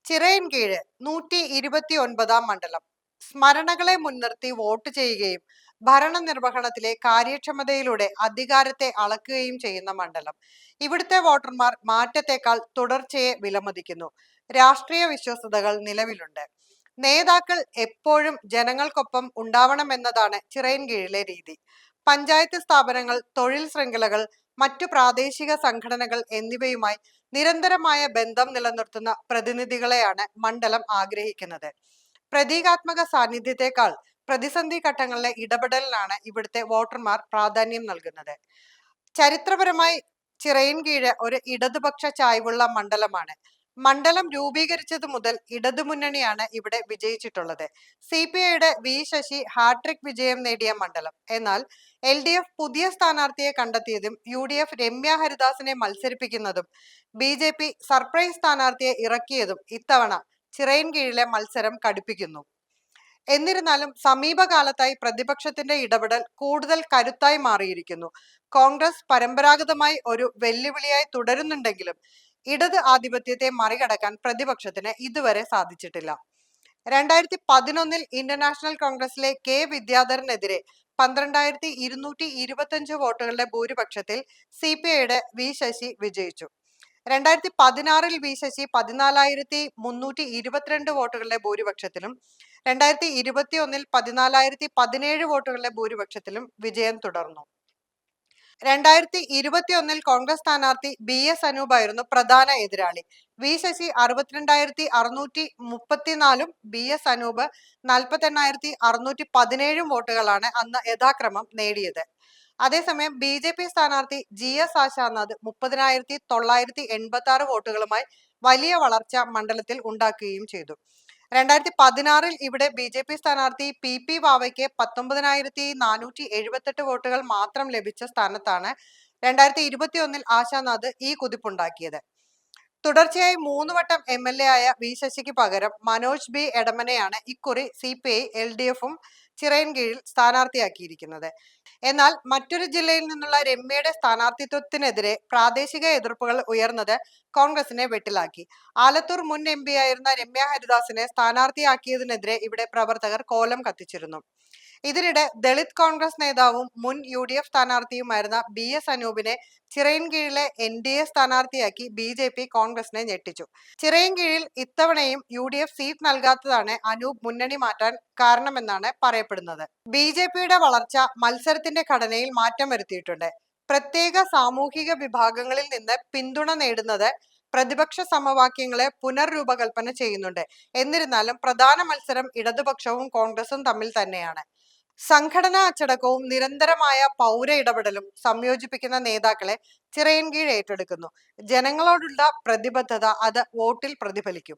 ചിറയൻകീഴ് 129 മണ്ഡലം സ്മരണകളെ മുൻനിർത്തി വോട്ട് ചെയ്യുകയും ഭരണനിർവഹണത്തിലെ കാര്യക്ഷമതയിലൂടെ അധികാരത്തെ അളക്കുകയും ചെയ്യുന്ന മണ്ഡലം. ഇവിടുത്തെ വോട്ടർമാർ മാറ്റത്തെക്കാൾ തുടർച്ചയെ വിലമതിക്കുന്നു. രാഷ്ട്രീയ വിശ്വസ്തതകൾ നിലവിലുണ്ട്. നേതാക്കൾ എപ്പോഴും ജനങ്ങൾക്കൊപ്പം ഉണ്ടാവണമെന്നതാണ് ചിറയൻകീഴിലെ രീതി. പഞ്ചായത്ത് സ്ഥാപനങ്ങൾ, തൊഴിൽ ശൃംഖലകൾ, മറ്റു പ്രാദേശിക സംഘടനകൾ എന്നിവയുമായി നിരന്തരമായ ബന്ധം നിലനിർത്തുന്ന പ്രതിനിധികളെയാണ് മണ്ഡലം ആഗ്രഹിക്കുന്നത്. പ്രതീകാത്മക സാന്നിധ്യത്തെക്കാൾ പ്രതിസന്ധി ഘട്ടങ്ങളിലെ ഇടപെടലിനാണ് ഇവിടുത്തെ വോട്ടർമാർ പ്രാധാന്യം നൽകുന്നത്. ചരിത്രപരമായി ചിറയൻകീഴ് ഒരു ഇടതുപക്ഷ ചായ്വുള്ള മണ്ഡലമാണ്. മണ്ഡലം രൂപീകരിച്ചതു മുതൽ ഇടതുമുന്നണിയാണ് ഇവിടെ വിജയിച്ചിട്ടുള്ളത്. CPIയുടെ വി ശശി ഹാട്രിക് വിജയം നേടിയ മണ്ഡലം. എന്നാൽ LDF പുതിയ സ്ഥാനാർത്ഥിയെ കണ്ടെത്തിയതും UDF രമ്യ ഹരിദാസിനെ മത്സരിപ്പിക്കുന്നതും BJP സർപ്രൈസ് സ്ഥാനാർത്ഥിയെ ഇറക്കിയതും ഇത്തവണ ചിറയൻകീഴിലെ മത്സരം കടുപ്പിക്കുന്നു. എന്നിരുന്നാലും സമീപകാലത്തായി പ്രതിപക്ഷത്തിന്റെ ഇടപെടൽ കൂടുതൽ കരുത്തായി മാറിയിരിക്കുന്നു. കോൺഗ്രസ് പരമ്പരാഗതമായി ഒരു വെല്ലുവിളിയായി തുടരുന്നുണ്ടെങ്കിലും ഇടത് ആധിപത്യത്തെ മറികടക്കാൻ പ്രതിപക്ഷത്തിന് ഇതുവരെ സാധിച്ചിട്ടില്ല. 2011 ഇന്റർനാഷണൽ കോൺഗ്രസിലെ K വിദ്യാധരനെതിരെ 12,225 വോട്ടുകളുടെ ഭൂരിപക്ഷത്തിൽ CPIയുടെ വി ശശി വിജയിച്ചു. 2016 വി ശശി 14,322 വോട്ടുകളുടെ ഭൂരിപക്ഷത്തിലും 2021 14,017 വോട്ടുകളുടെ ഭൂരിപക്ഷത്തിലും വിജയം തുടർന്നു. 2021 കോൺഗ്രസ് സ്ഥാനാർത്ഥി BS അനൂപായിരുന്നു പ്രധാന എതിരാളി. വി ശശി 62,634 BS അനൂപ് 48,617 വോട്ടുകളാണ് അന്ന് യഥാക്രമം നേടിയത്. അതേസമയം BJP സ്ഥാനാർത്ഥി GS ആശാനാഥ് 30,986 വോട്ടുകളുമായി വലിയ വളർച്ച മണ്ഡലത്തിൽ ഉണ്ടാക്കുകയും ചെയ്തു. 2016 ഇവിടെ BJP സ്ഥാനാർത്ഥി PP വാവയ്ക്ക് 19,478 വോട്ടുകൾ മാത്രം ലഭിച്ച സ്ഥാനത്താണ് 2021 ആശാനാഥ് ഈ കുതിപ്പുണ്ടാക്കിയത്. തുടർച്ചയായി 3 വട്ടം MLA ആയ വി ശശിക്ക് പകരം മനോജ് B എടമനെയാണ് ഇക്കുറി CPI LDFും ചിറയൻകീഴിൽ സ്ഥാനാർത്ഥിയാക്കിയിരിക്കുന്നത്. എന്നാൽ മറ്റൊരു ജില്ലയിൽ നിന്നുള്ള രമ്യയുടെ സ്ഥാനാർത്ഥിത്വത്തിനെതിരെ പ്രാദേശിക എതിർപ്പുകൾ ഉയർന്നത് കോൺഗ്രസിനെ വെട്ടിലാക്കി. ആലത്തൂർ മുൻ MP ആയിരുന്ന രമ്യ ഹരിദാസിനെ സ്ഥാനാർത്ഥിയാക്കിയതിനെതിരെ ഇവിടെ പ്രവർത്തകർ കോലം കത്തിച്ചിരുന്നു. ഇതിനിടെ ദളിത് കോൺഗ്രസ് നേതാവും മുൻ UDF സ്ഥാനാർത്ഥിയുമായിരുന്ന BS അനൂപിനെ ചിറയൻകീഴിലെ NDA സ്ഥാനാർത്ഥിയാക്കി BJP കോൺഗ്രസിനെ ഞെട്ടിച്ചു. ചിറയൻകീഴിൽ ഇത്തവണയും UDF സീറ്റ് നൽകാത്തതാണ് അനൂപ് മുന്നണി മാറ്റാൻ കാരണമെന്നാണ് പറയപ്പെടുന്നത്. BJPയുടെ വളർച്ച മത്സരത്തിന്റെ ഘടനയിൽ മാറ്റം വരുത്തിയിട്ടുണ്ട്. പ്രത്യേക സാമൂഹിക വിഭാഗങ്ങളിൽ നിന്ന് പിന്തുണ നേടുന്നത് പ്രതിപക്ഷ സമവാക്യങ്ങളെ പുനർരൂപകൽപ്പന ചെയ്യുന്നുണ്ട്. എന്നിരുന്നാലും പ്രധാന മത്സരം ഇടതുപക്ഷവും കോൺഗ്രസും തമ്മിൽ തന്നെയാണ്. സംഘടനാ അച്ചടക്കവും നിരന്തരമായ പൗര ഇടപെടലും സംയോജിപ്പിക്കുന്ന നേതാക്കളെ ചിറയൻകീഴ് ഏറ്റെടുക്കുന്നു. ജനങ്ങളോടുള്ള പ്രതിബദ്ധത അത് വോട്ടിൽ പ്രതിഫലിക്കും.